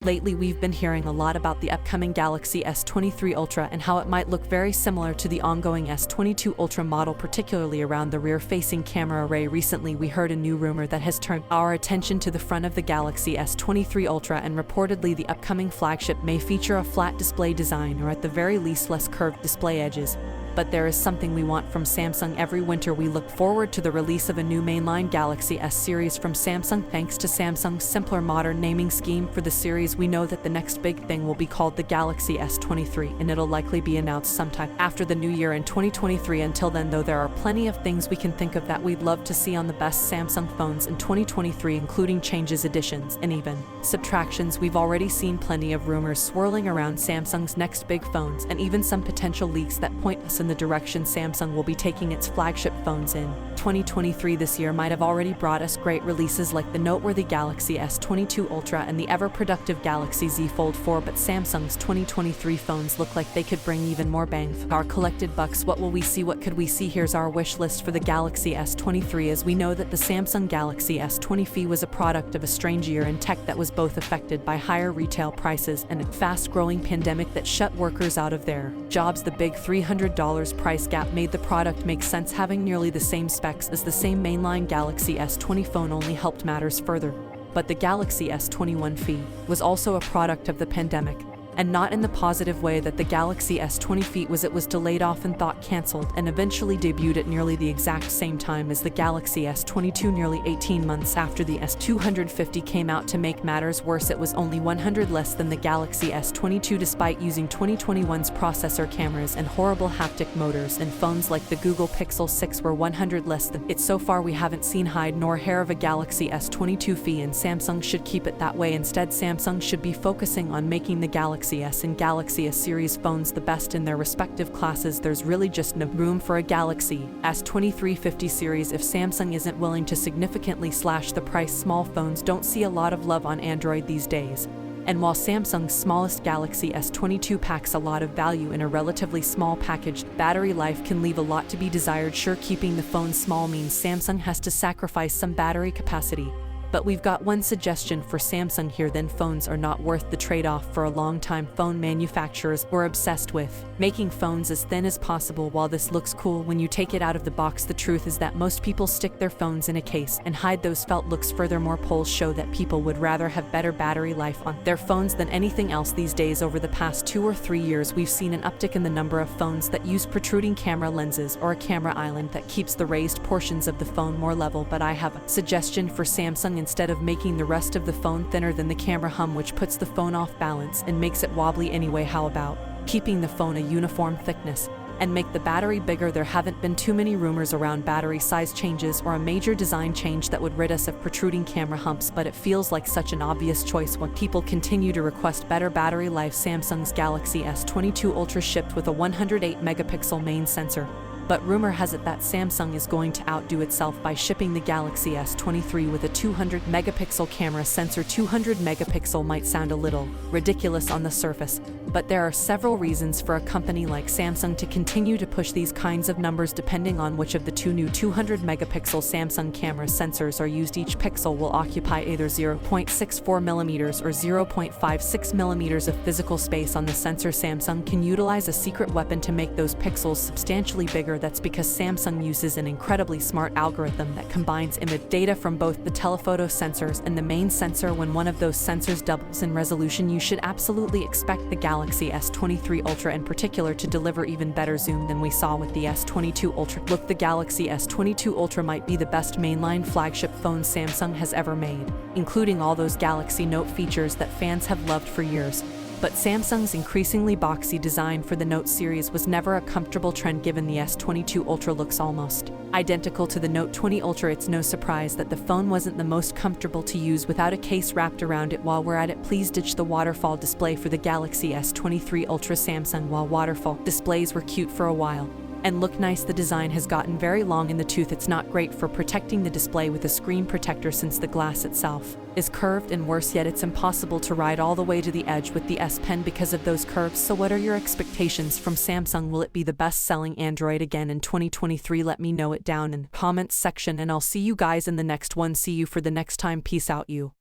Lately, we've been hearing a lot about the upcoming Galaxy S23 Ultra and how it might look very similar to the ongoing S22 Ultra model, particularly around the rear-facing camera array. Recently, we heard a new rumor that has turned our attention to the front of the Galaxy S23 Ultra, and reportedly the upcoming flagship may feature a flat display design or at the very least less curved display edges. But there is something we want from Samsung. Every winter we look forward to the release of a new mainline Galaxy S series from Samsung. Thanks to Samsung's simpler modern naming scheme for the series, we know that the next big thing will be called the Galaxy S23, and it'll likely be announced sometime after the new year in 2023. Until then, though, there are plenty of things we can think of that we'd love to see on the best Samsung phones in 2023, including changes, additions, and even subtractions. We've already seen plenty of rumors swirling around Samsung's next big phones, and even some potential leaks that point us in the direction Samsung will be taking its flagship phones in 2023. This year might have already brought us great releases like the noteworthy Galaxy S22 Ultra and the ever-productive Galaxy Z Fold 4, but Samsung's 2023 phones look like they could bring even more bang for our collected bucks. What will we see? What could we see? Here's our wish list for the Galaxy S23. As we know that the Samsung Galaxy S23 was a product of a strange year in tech that was both affected by higher retail prices and a fast-growing pandemic that shut workers out of their jobs. The big $300 price gap made the product make sense. Having nearly the same specs as the same mainline Galaxy S20 phone only helped matters further. But the Galaxy S21 FE was also a product of the pandemic, and not in the positive way that the Galaxy S20 FE was. It was delayed, often thought canceled, and eventually debuted at nearly the exact same time as the Galaxy S22, nearly 18 months after the S250 came out. To make matters worse, it was only 100 less than the Galaxy S22, despite using 2021's processor, cameras, and horrible haptic motors, and phones like the Google Pixel 6 were 100 less than it. So far, we haven't seen hide nor hair of a Galaxy S22 FE, and Samsung should keep it that way. Instead, Samsung should be focusing on making the Galaxy S and Galaxy S series phones the best in their respective classes. There's really just no room for a Galaxy S2350 series if Samsung isn't willing to significantly slash the price. Small phones don't see a lot of love on Android these days, and while Samsung's smallest Galaxy S22 packs a lot of value in a relatively small package, battery life can leave a lot to be desired. Sure, keeping the phone small means Samsung has to sacrifice some battery capacity, but we've got one suggestion for Samsung here. Then phones are not worth the trade-off. For a long time, phone manufacturers were obsessed with making phones as thin as possible. While this looks cool when you take it out of the box, the truth is that most people stick their phones in a case and hide those felt looks. Furthermore, polls show that people would rather have better battery life on their phones than anything else these days. Over the past 2 or 3 years, we've seen an uptick in the number of phones that use protruding camera lenses or a camera island that keeps the raised portions of the phone more level. But I have a suggestion for Samsung. Instead of making the rest of the phone thinner than the camera hum, which puts the phone off balance and makes it wobbly anyway, how about keeping the phone a uniform thickness and make the battery bigger? There haven't been too many rumors around battery size changes or a major design change that would rid us of protruding camera humps, but it feels like such an obvious choice when people continue to request better battery life. Samsung's Galaxy S22 Ultra shipped with a 108 megapixel main sensor, but rumor has it that Samsung is going to outdo itself by shipping the Galaxy S23 with a 200 megapixel camera sensor. 200 megapixel might sound a little ridiculous on the surface, but there are several reasons for a company like Samsung to continue to push these kinds of numbers. Depending on which of the two new 200 megapixel Samsung camera sensors are used, each pixel will occupy either 0.64 millimeters or 0.56 millimeters of physical space on the sensor. Samsung can utilize a secret weapon to make those pixels substantially bigger. That's because Samsung uses an incredibly smart algorithm that combines image data from both the telephoto sensors and the main sensor. When one of those sensors doubles in resolution, you should absolutely expect the Galaxy S23 Ultra in particular to deliver even better zoom than we saw with the S22 Ultra. Look, the Galaxy S22 Ultra might be the best mainline flagship phone Samsung has ever made, including all those Galaxy Note features that fans have loved for years. But Samsung's increasingly boxy design for the Note series was never a comfortable trend. Given the S22 Ultra looks almost identical to the Note 20 Ultra, it's no surprise that the phone wasn't the most comfortable to use without a case wrapped around it. While we're at it, please ditch the waterfall display for the Galaxy S23 Ultra. Samsung, while waterfall displays were cute for a while and look nice, the design has gotten very long in the tooth. It's not great for protecting the display with a screen protector since the glass itself is curved, and worse yet, it's impossible to ride all the way to the edge with the S Pen because of those curves. So what are your expectations from Samsung? Will it be the best-selling Android again in 2023? Let me know it down in the comments section, and I'll see you guys in the next one. See you for the next time. Peace out, you.